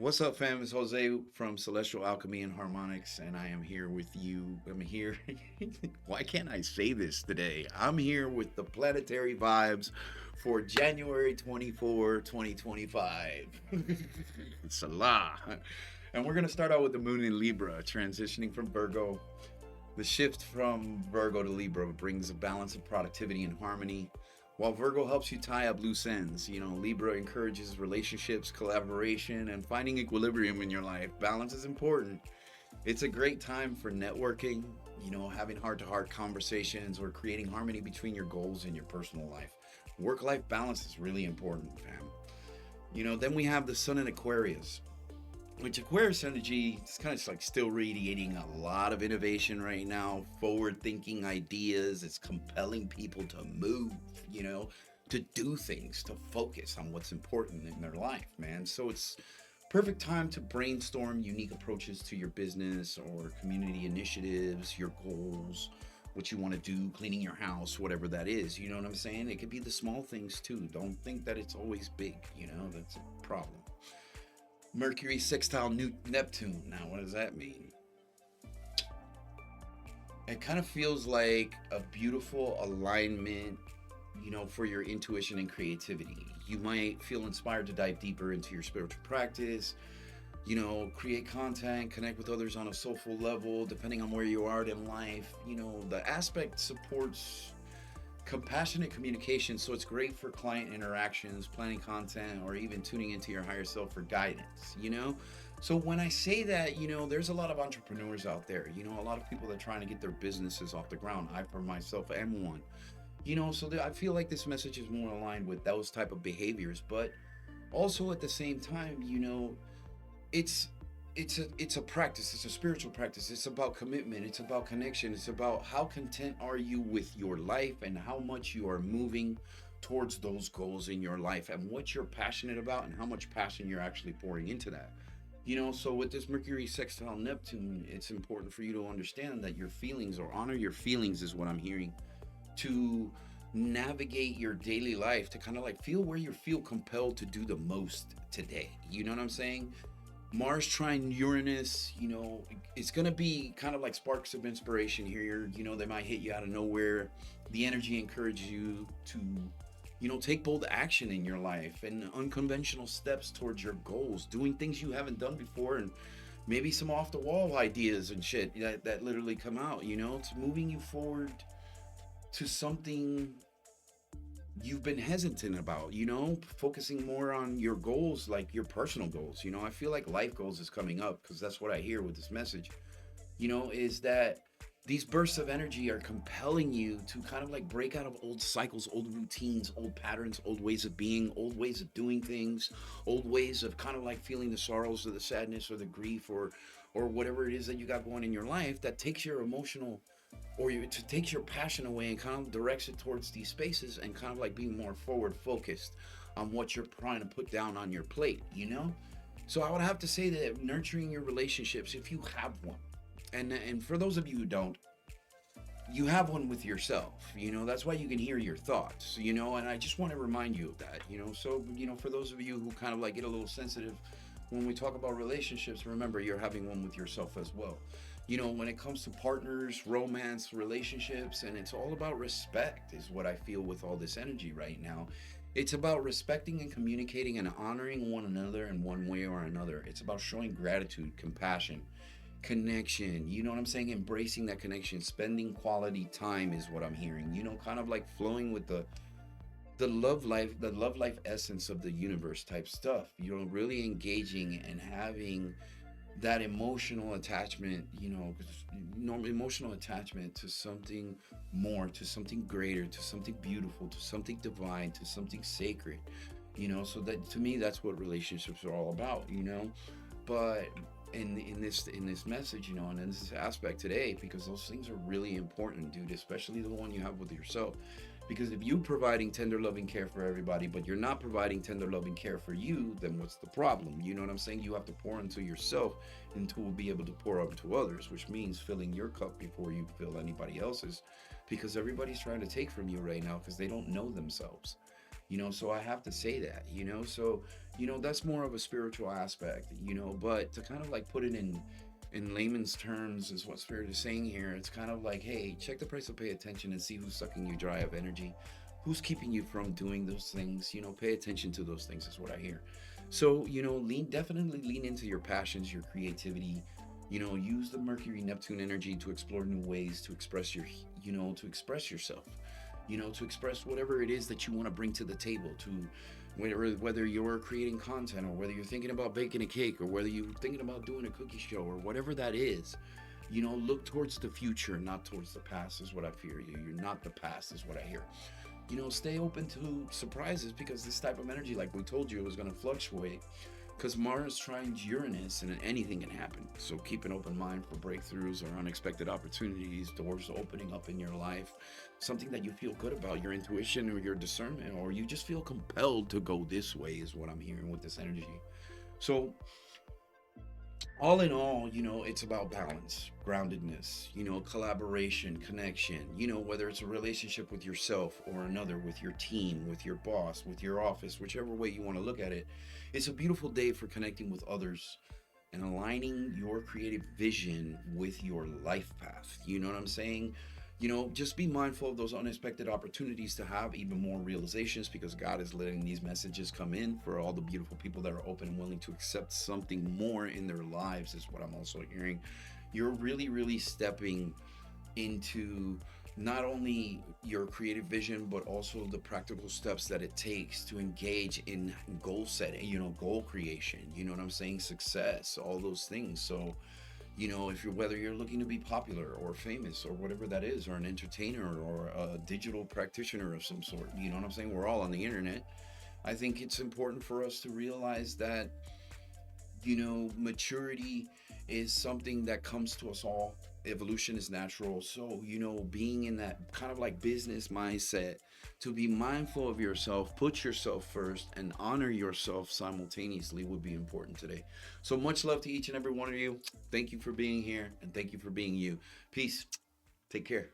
What's up, fam? It's Jose from Celestial Alchemy and Harmonics, and I am here with you. I'm here. Why can't I say this today? I'm here with the Planetary Vibes for January 24, 2025. It's a lot. And we're going to start out with the moon in Libra, transitioning from Virgo. The shift from Virgo to Libra brings a balance of productivity and harmony, while Virgo helps you tie up loose ends. Libra encourages relationships, collaboration, and finding equilibrium in your life. Balance is important. It's a great time for networking, having heart to heart conversations or creating harmony between your goals and your personal life. Work life balance is really important, fam. Then we have the sun in Aquarius, which Aquarius energy is kind of like still radiating a lot of innovation right now, forward thinking ideas. It's compelling people to move, to do things, to focus on what's important in their life, man. So it's perfect time to brainstorm unique approaches to your business or community initiatives, your goals, what you want to do, cleaning your house, whatever that is. You know what I'm saying? It could be the small things too. Don't think that it's always big, that's a problem. Mercury sextile Neptune. Now, what does that mean? It kind of feels like a beautiful alignment, for your intuition and creativity. You might feel inspired to dive deeper into your spiritual practice, create content, connect with others on a soulful level, depending on where you are in life. The aspect supports compassionate communication, so it's great for client interactions, planning content, or even tuning into your higher self for guidance. So when I say that, there's a lot of entrepreneurs out there, a lot of people that are trying to get their businesses off the ground. I for myself am one. So I feel like this message is more aligned with those type of behaviors, but also at the same time, it's it's a practice. It's a spiritual practice. It's about commitment. It's about connection. It's about how content are you with your life and how much you are moving towards those goals in your life and what you're passionate about and how much passion you're actually pouring into that. So with this Mercury sextile Neptune, it's important for you to understand that your feelings, or honor your feelings is what I'm hearing, to navigate your daily life, to kind of like feel where you feel compelled to do the most today. You know what I'm saying? Mars trine Uranus, it's going to be kind of like sparks of inspiration here. They might hit you out of nowhere. The energy encourages you to, take bold action in your life and unconventional steps towards your goals, doing things you haven't done before, and maybe some off the wall ideas and shit that literally come out. It's moving you forward to something you've been hesitant about, focusing more on your goals, like your personal goals. I feel like life goals is coming up because that's what I hear with this message, is that these bursts of energy are compelling you to kind of like break out of old cycles, old routines, old patterns, old ways of being, old ways of doing things, old ways of kind of like feeling the sorrows or the sadness or the grief or whatever it is that you got going in your life that takes your emotional, or you to takes your passion away and kind of directs it towards these spaces and kind of like being more forward focused on what you're trying to put down on your plate. So I would have to say that nurturing your relationships, if you have one, and for those of you who don't, you have one with yourself. That's why you can hear your thoughts, and I just want to remind you of that. So for those of you who kind of like get a little sensitive when we talk about relationships, remember you're having one with yourself as well. When it comes to partners, romance, relationships, and it's all about respect, is what I feel with all this energy right now. It's about respecting and communicating and honoring one another in one way or another. It's about showing gratitude, compassion, connection. You know what I'm saying? Embracing that connection, spending quality time is what I'm hearing. Kind of like flowing with the love life essence of the universe type stuff. Really engaging and having that emotional attachment, emotional attachment to something more, to something greater, to something beautiful, to something divine, to something sacred. So that, to me, that's what relationships are all about. But in this message, and in this aspect today, because those things are really important, dude, especially the one you have with yourself. Because if you providing tender loving care for everybody, but you're not providing tender loving care for you, then what's the problem? You know what I'm saying? You have to pour into yourself and to be able to pour up to others, which means filling your cup before you fill anybody else's, because everybody's trying to take from you right now because they don't know themselves. So I have to say that. So that's more of a spiritual aspect, but to kind of like put it in layman's terms is what spirit is saying here. It's kind of like, hey, check the price of pay attention and see who's sucking you dry of energy, who's keeping you from doing those things. Pay attention to those things is what I hear. So, definitely lean into your passions, your creativity. Use the Mercury Neptune energy to explore new ways to express to express yourself, to express whatever it is that you want to bring to the table, to whether you're creating content, or whether you're thinking about baking a cake, or whether you're thinking about doing a cookie show, or whatever that is. Look towards the future, not towards the past, is what I fear. You're not the past, is what I hear. Stay open to surprises, because this type of energy, like we told you, is going to fluctuate, because Mars trines Uranus and anything can happen. So keep an open mind for breakthroughs or unexpected opportunities, doors opening up in your life, something that you feel good about, your intuition or your discernment, or you just feel compelled to go this way, is what I'm hearing with this energy. So all in all, it's about balance, groundedness, collaboration, connection, whether it's a relationship with yourself or another, with your team, with your boss, with your office, whichever way you want to look at it. It's a beautiful day for connecting with others and aligning your creative vision with your life path. You know what I'm saying? Just be mindful of those unexpected opportunities to have even more realizations, because God is letting these messages come in for all the beautiful people that are open and willing to accept something more in their lives, is what I'm also hearing. You're really, really stepping into not only your creative vision, but also the practical steps that it takes to engage in goal setting, goal creation, you know what I'm saying, success, all those things. So if you're, whether you're looking to be popular or famous or whatever that is, or an entertainer or a digital practitioner of some sort, you know what I'm saying, we're all on the internet. I think it's important for us to realize that maturity is something that comes to us all. Evolution is natural. So, being in that kind of like business mindset, to be mindful of yourself, put yourself first, and honor yourself simultaneously would be important today. So much love to each and every one of you. Thank you for being here, and thank you for being you. Peace. Take care.